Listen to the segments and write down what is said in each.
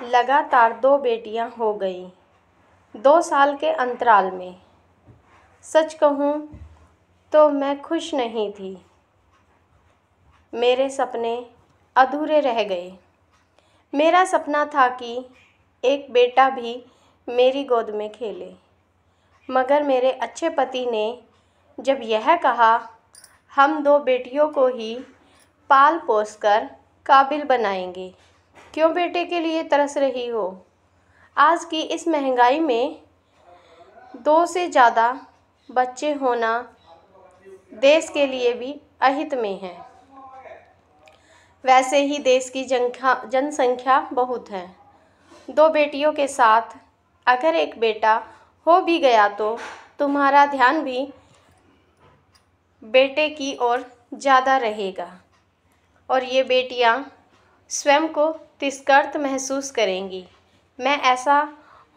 लगातार 2 बेटियां हो गईं, 2 साल के अंतराल में। सच कहूँ तो मैं खुश नहीं थी। मेरे सपने अधूरे रह गए। मेरा सपना था कि एक बेटा भी मेरी गोद में खेले, मगर मेरे अच्छे पति ने जब यह कहा, हम 2 बेटियों को ही पाल पोस कर काबिल बनाएंगे, क्यों बेटे के लिए तरस रही हो? आज की इस महंगाई में 2 से ज़्यादा बच्चे होना देश के लिए भी अहित में है। वैसे ही देश की जनसंख्या बहुत है। 2 बेटियों के साथ अगर एक बेटा हो भी गया तो तुम्हारा ध्यान भी बेटे की ओर ज़्यादा रहेगा और ये बेटियां स्वयं को तिरस्कृत महसूस करेंगी। मैं ऐसा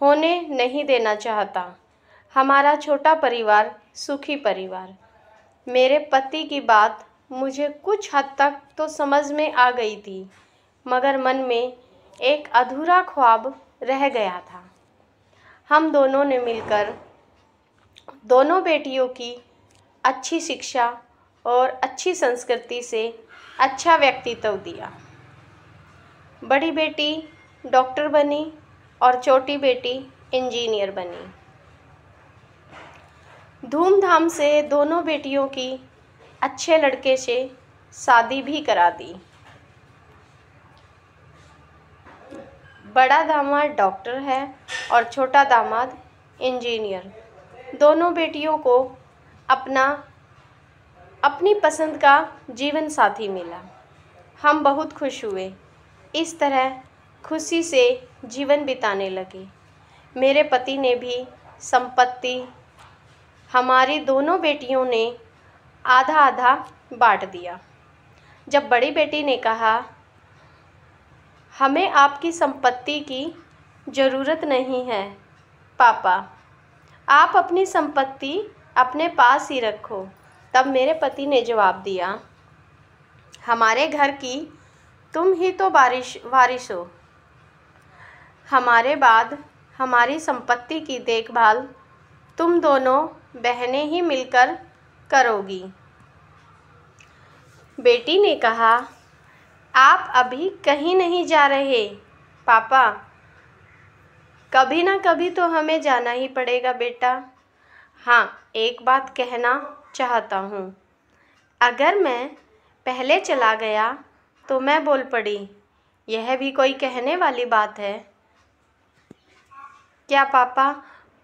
होने नहीं देना चाहता। हमारा छोटा परिवार सुखी परिवार। मेरे पति की बात मुझे कुछ हद तक तो समझ में आ गई थी, मगर मन में एक अधूरा ख्वाब रह गया था। हम दोनों ने मिलकर दोनों बेटियों की अच्छी शिक्षा और अच्छी संस्कृति से अच्छा व्यक्तित्व दिया। बड़ी बेटी डॉक्टर बनी और छोटी बेटी इंजीनियर बनी। धूमधाम से दोनों बेटियों की अच्छे लड़के से शादी भी करा दी। बड़ा दामाद डॉक्टर है और छोटा दामाद इंजीनियर। दोनों बेटियों को अपनी पसंद का जीवन साथी मिला। हम बहुत खुश हुए। इस तरह खुशी से जीवन बिताने लगे। मेरे पति ने भी संपत्ति हमारी दोनों बेटियों ने आधा आधा बांट दिया। जब बड़ी बेटी ने कहा, हमें आपकी संपत्ति की ज़रूरत नहीं है पापा, आप अपनी संपत्ति अपने पास ही रखो, तब मेरे पति ने जवाब दिया, हमारे घर की तुम ही तो वारिस हो। हमारे बाद हमारी संपत्ति की देखभाल तुम दोनों बहनें ही मिलकर करोगी। बेटी ने कहा, आप अभी कहीं नहीं जा रहे पापा, कभी ना कभी तो हमें जाना ही पड़ेगा बेटा। हाँ, एक बात कहना चाहता हूँ, अगर मैं पहले चला गया तो मैं बोल पड़ी, यह भी कोई कहने वाली बात है क्या पापा?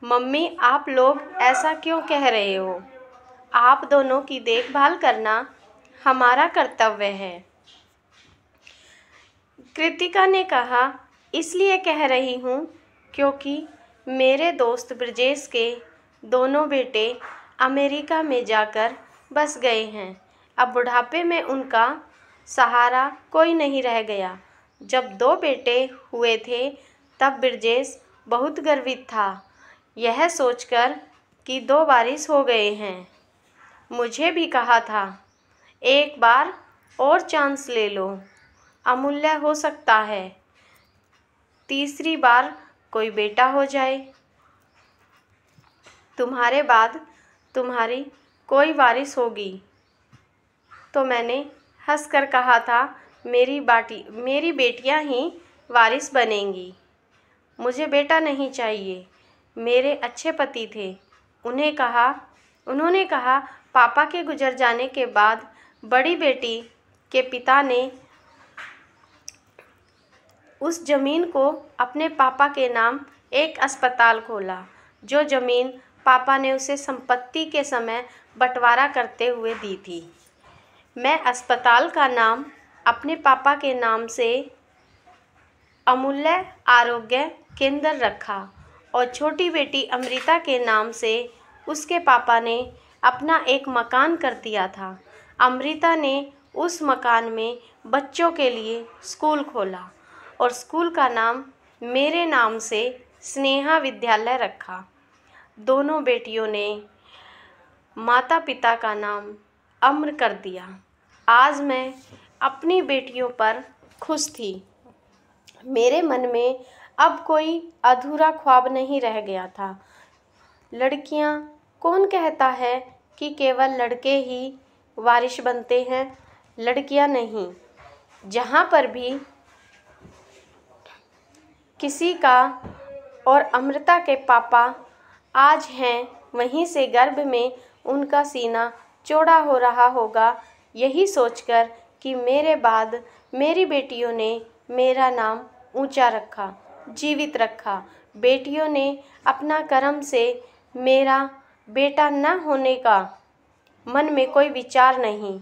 मम्मी, आप लोग ऐसा क्यों कह रहे हो? आप दोनों की देखभाल करना हमारा कर्तव्य है। कृतिका ने कहा, इसलिए कह रही हूँ क्योंकि मेरे दोस्त ब्रजेश के दोनों बेटे अमेरिका में जाकर बस गए हैं। अब बुढ़ापे में उनका सहारा कोई नहीं रह गया। जब 2 बेटे हुए थे तब ब्रजेश बहुत गर्वित था, यह सोचकर कि 2 वारिस हो गए हैं। मुझे भी कहा था, एक बार और चांस ले लो, अमूल्य हो सकता है तीसरी बार कोई बेटा हो जाए। तुम्हारे बाद तुम्हारी कोई वारिस होगी। तो मैंने हंसकर कहा था, मेरी बेटियां ही वारिस बनेंगी। मुझे बेटा नहीं चाहिए। मेरे अच्छे पति थे। उन्होंने कहा, पापा के गुजर जाने के बाद बड़ी बेटी के पिता ने उस ज़मीन को अपने पापा के नाम एक अस्पताल खोला, जो ज़मीन पापा ने उसे संपत्ति के समय बंटवारा करते हुए दी थी। मैं अस्पताल का नाम अपने पापा के नाम से अमूल्य आरोग्य केंद्र रखा और छोटी बेटी अमृता के नाम से उसके पापा ने अपना एक मकान कर दिया था। अमृता ने उस मकान में बच्चों के लिए स्कूल खोला और स्कूल का नाम मेरे नाम से स्नेहा विद्यालय रखा। दोनों बेटियों ने माता पिता का नाम अम्र कर दिया। आज मैं अपनी बेटियों पर खुश थी। मेरे मन में अब कोई अधूरा ख्वाब नहीं रह गया था। लड़कियां, कौन कहता है कि केवल लड़के ही वारिश बनते हैं? लड़कियां नहीं। जहाँ पर भी किसी का और अमृता के पापा आज हैं, वहीं से गर्भ में उनका सीना चौड़ा हो रहा होगा, यही सोचकर कि मेरे बाद मेरी बेटियों ने मेरा नाम ऊंचा रखा, जीवित रखा। बेटियों ने अपना कर्म से मेरा बेटा न होने का मन में कोई विचार नहीं।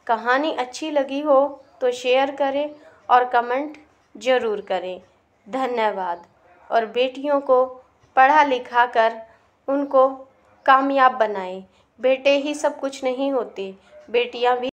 कहानी अच्छी लगी हो तो शेयर करें और कमेंट ज़रूर करें। धन्यवाद। और बेटियों को पढ़ा लिखा कर उनको कामयाब बनाएं। बेटे ही सब कुछ नहीं होते, बेटियां भी